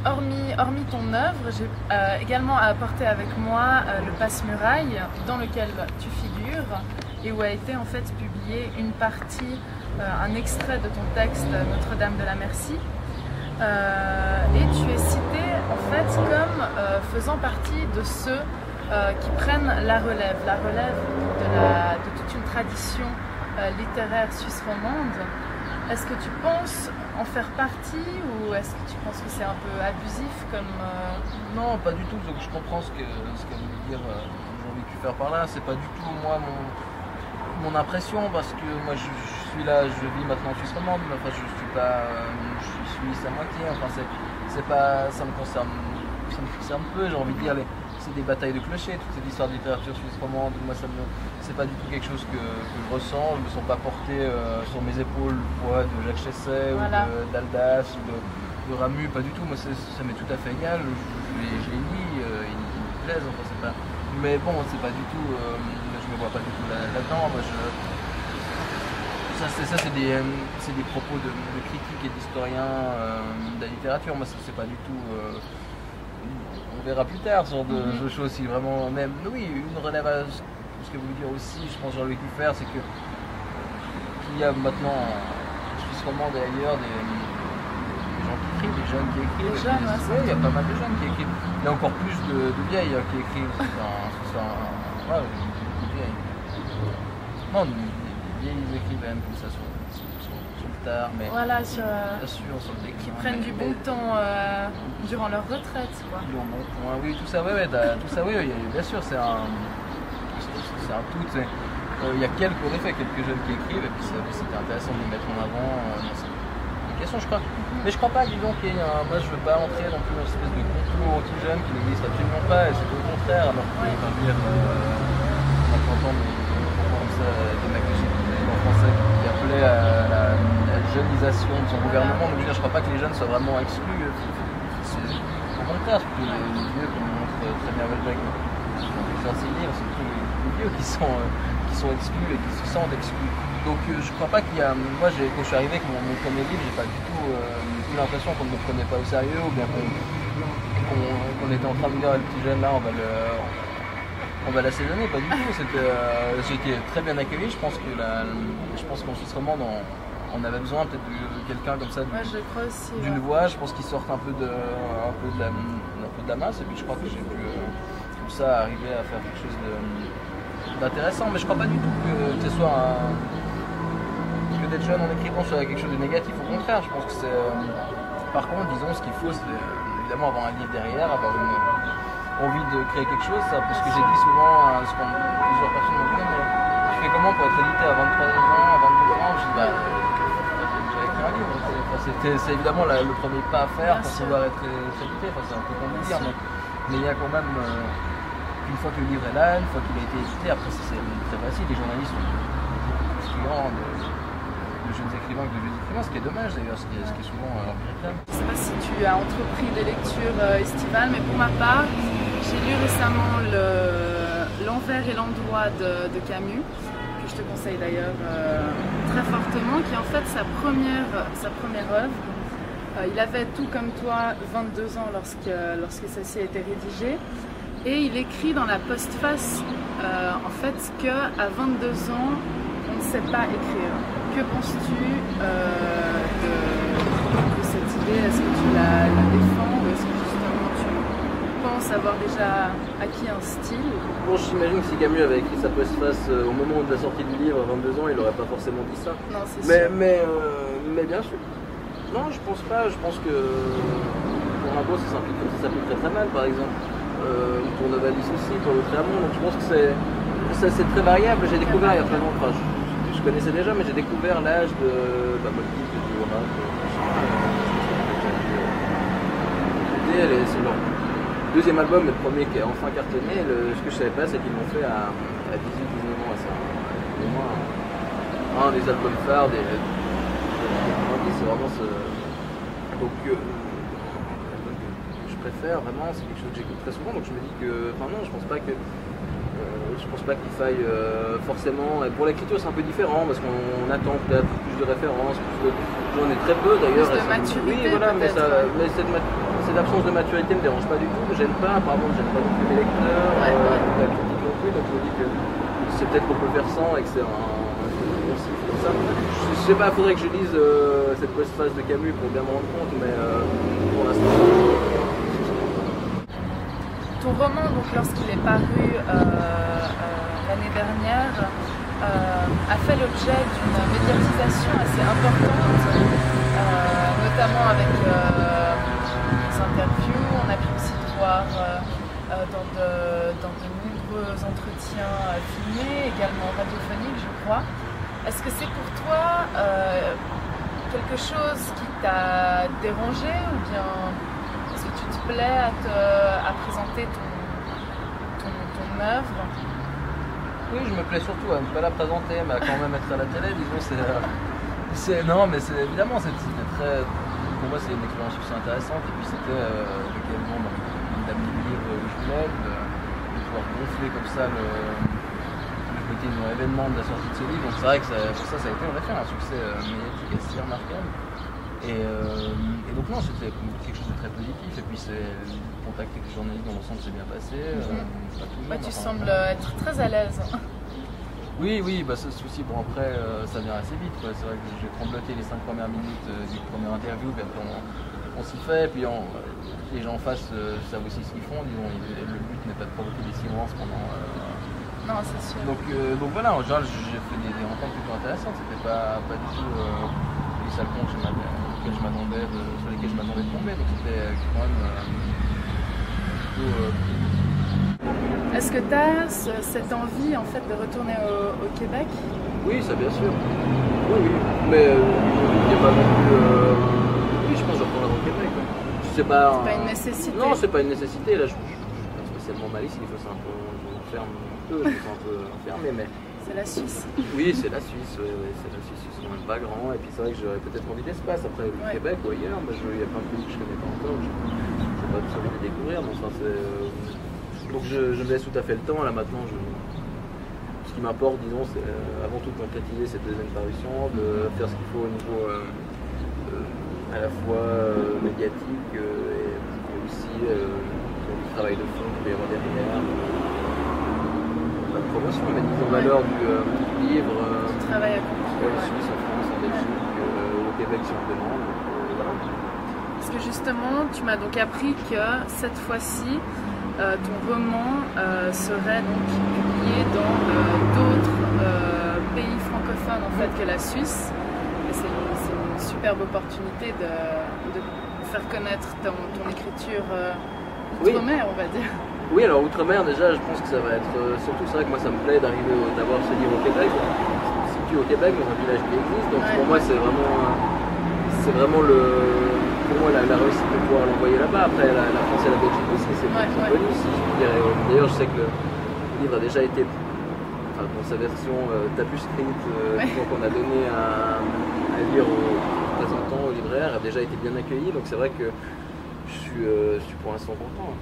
hormis ton œuvre, j'ai également apporté avec moi le Passe-Muraille, dans lequel tu figures et où a été en fait publié une partie, un extrait de ton texte Notre-Dame de la Merci. Et tu es cité en fait comme faisant partie de ceux qui prennent la relève de toute une tradition littéraire suisse romande. Est-ce que tu penses en faire partie ou est-ce que tu penses que c'est un peu abusif comme... Non, pas du tout. Donc, je comprends ce qu'elle veut dire, j'ai envie de faire par là. C'est pas du tout moi mon impression parce que moi je suis là, je vis maintenant en Suisse romande, mais enfin je suis pas, je suis suisse à moitié. Enfin c'est pas, ça me concerne peu. J'ai envie de dire c'est des batailles de clochers, toute cette histoire de littérature suisse romande. Moi c'est pas du tout quelque chose que je ressens. Je me sens pas porté sur mes épaules le poids de Jacques Chesset voilà. ou d'Aldas ou de Ramu, pas du tout. Moi ça m'est tout à fait égal. Je les lis, ils me plaisent. Enfin c'est pas, mais bon c'est pas du tout. Je me vois pas du tout là-dedans. Moi ça c'est des propos de critiques et d'historiens de la littérature. Moi c'est pas du tout. On verra plus tard ce genre de choses si vraiment même. Oui, une relève à ce que vous voulez dire aussi, je pense Jean-Louis Cuffer, c'est que qu'il y a maintenant en Suisse romande et ailleurs des gens qui écrivent, des jeunes qui écrivent. Ouais, il y a pas mal de jeunes qui écrivent. Il y a encore plus de vieilles qui écrivent. Non, les vieilles écrivaines comme ça sur le tard, mais voilà, sur le déclin, qui prennent du bon temps durant leur retraite, quoi. Du bon point, oui, tout ça, tout ça, oui, bien sûr, c'est un tout. Il y a en effet, quelques jeunes qui écrivent, et puis c'était intéressant de les mettre en avant dans cette publication, je crois. Mais je crois pas, disons qu'il y ait moi je veux pas entrer non plus dans une espèce de complot anti-jeune qui n'existe absolument pas, et c'est au contraire, alors que on entend comme ça des mecs en français qui appelaient à la jeunisation de son gouvernement. Donc je crois pas que les jeunes soient vraiment exclus. Au contraire, c'est plutôt les vieux comme montre très bien Welbeck dans ses livres, c'est plutôt les vieux qui sont exclus et qui se sentent exclus. Donc je crois pas qu'il y a. Moi quand je suis arrivé avec mon premier livre, j'ai pas du tout eu l'impression qu'on ne me prenait pas au sérieux ou bien qu'on était en train de dire le petit jeune là on va l'assaisonner, pas du tout. J'ai été très bien accueilli. Je pense qu'en Suisse romande on avait besoin peut-être de quelqu'un comme ça, d'une voix. Je pense qu'il sorte un peu de la masse, et puis je crois que j'ai pu comme ça arriver à faire quelque chose d'intéressant. Mais je crois pas du tout que ce soit que d'être jeune en écrivant soit quelque chose de négatif. Au contraire, je pense que c'est. Par contre, disons, ce qu'il faut, c'est évidemment avoir un livre derrière, avoir envie de créer quelque chose, ça, parce que j'ai dit souvent à plusieurs personnes m'ont dit mais tu fais comment pour être édité à 23 ans, à 22 ans? Je dis j'avais écrit un livre, c'est évidemment le premier pas à faire pour pouvoir être édité, c'est un peu comme le dire, mais il y a quand même une fois que le livre est là, une fois qu'il a été édité, après c'est très facile, les journalistes sont plus clients de jeunes écrivains que de vieux écrivains, ce qui est dommage d'ailleurs, ce qui est souvent regrettable. Je ne sais pas si tu as entrepris des lectures estivales, mais pour ma part, j'ai lu récemment L'envers et l'endroit de Camus, que je te conseille d'ailleurs très fortement, qui est en fait sa première œuvre. Il avait tout comme toi 22 ans lorsque celle-ci a été rédigée, et il écrit dans la postface en fait qu'à 22 ans, on ne sait pas écrire. Que penses-tu de cette idée? Est-ce que tu la défends ou est-ce que justement tu penses avoir déjà acquis un style? Bon, j'imagine que si Camus avait écrit sa postface au moment de la sortie du livre à 22 ans, il n'aurait pas forcément dit ça. Non, c'est sûr. Mais bien sûr. Non, je pense pas. Je pense que pour Rimbaud, ça s'applique très mal, par exemple. Pour Novalis aussi, pour le Clermont. Donc je pense que c'est très variable. J'ai découvert il y a très longtemps. Je connaissais déjà, mais j'ai découvert l'âge de Motif, de Duras, c'est leur deuxième album, le premier qui a enfin cartonné. Ce que je savais pas, c'est qu'ils l'ont fait à 18-19 ans. C'est un des albums phares des 90, c'est vraiment ce. Donc, je préfère vraiment, c'est quelque chose que j'écoute très souvent, donc je me dis que. Enfin, non, je pense pas qu'il faille forcément. Et pour l'écriture, c'est un peu différent parce qu'on attend peut-être plus de références, j'en ai très peu d'ailleurs. Plus de maturité. Oui, voilà, mais ça cette absence de maturité me dérange pas du tout, me gêne pas, apparemment je gêne pas non plus mes lecteurs, la critique non plus, donc je me dis que c'est peut-être qu'on peut faire sans et que c'est un cycle comme ça. Je sais pas, il faudrait que je lise cette postface de Camus pour bien me rendre compte, mais pour l'instant. Ton roman, donc lorsqu'il est paru l'année dernière, a fait l'objet d'une médiatisation assez importante, notamment avec des interviews. On a pu aussi te voir dans de nombreux entretiens filmés, également radiophoniques, je crois. Est-ce que c'est pour toi quelque chose qui t'a dérangé ou bien est-ce que tu te plais à présenter ton œuvre? Oui, je me plais surtout à ne pas la présenter, mais à quand même être à la télé, disons. Non, mais évidemment, c'était très. Pour moi, c'est une expérience aussi intéressante. Et puis, c'était également d'un livre où je voulais, de pouvoir gonfler comme ça le côté événement de la sortie de ce livre. Donc, c'est vrai que pour ça a été en effet un succès médiatique assez remarquable. Et donc, non, c'était quelque chose de très positif. Et puis, le contact avec les journalistes dans l'ensemble s'est bien passé. Tu sembles être très à l'aise. Oui, bah ce souci, bon après ça vient assez vite quoi. C'est vrai que j'ai trembloté les 5 premières minutes du premier interview, puis après on s'y fait, et puis les gens en face savent aussi ce qu'ils font, disons, le but n'est pas de provoquer des silences pendant... Non, c'est sûr. Donc voilà, en général j'ai fait des rencontres plutôt intéressantes, c'était pas du tout les salons sur lesquels je m'attendais de tomber, donc c'était quand même plutôt... Est-ce que tu as cette envie en fait de retourner au Québec? Oui, ça bien sûr. Oui. Mais il n'y a pas non plus. Oui, je pense que je retournerai au Québec. C'est pas une nécessité. Non, c'est pas une nécessité. Là, je suis pas spécialement mal ici. Il faut ça un peu. Je m'enferme un peu. Je me sens un peu enfermé, mais. C'est la Suisse. Oui, c'est la Suisse. Oui, c'est la Suisse. Ils sont même pas grands. Et puis c'est vrai que j'aurais peut-être envie d'espace après le Québec ou ailleurs. Mais il y a plein de pays que je connais pas encore. Je n'ai pas tout envie de découvrir. Mais enfin, c'est. Donc je me laisse tout à fait le temps, là maintenant ce qui m'importe disons c'est avant tout de concrétiser cette deuxième parution, de faire ce qu'il faut au niveau à la fois médiatique et aussi du travail de fond qu'il peut y avoir derrière, pas de promotion mais mise en valeur du livre, du travail accompli, en Suisse, en France, en Belgique, au Québec si on le demande. Voilà. Parce que justement tu m'as donc appris que cette fois-ci ton roman serait donc publié dans d'autres pays francophones en fait que la Suisse. Et c'est une superbe opportunité de faire connaître ton écriture outre-mer, on va dire. Oui, alors outre-mer déjà, je pense que ça va être surtout c'est vrai que moi ça me plaît d'arriver d'avoir ce livre au Québec. Je me situe au Québec dans un village qui existe, donc pour moi c'est vraiment pour moi la réussite de pouvoir l'envoyer là-bas. Après la France et la Belgique aussi, c'est connu si je dirais. D'ailleurs je sais que le livre a déjà été, dans sa version tapuscrite qu'on a donné à lire aux représentants, aux libraires, a déjà été bien accueilli, donc c'est vrai que je suis pour l'instant content.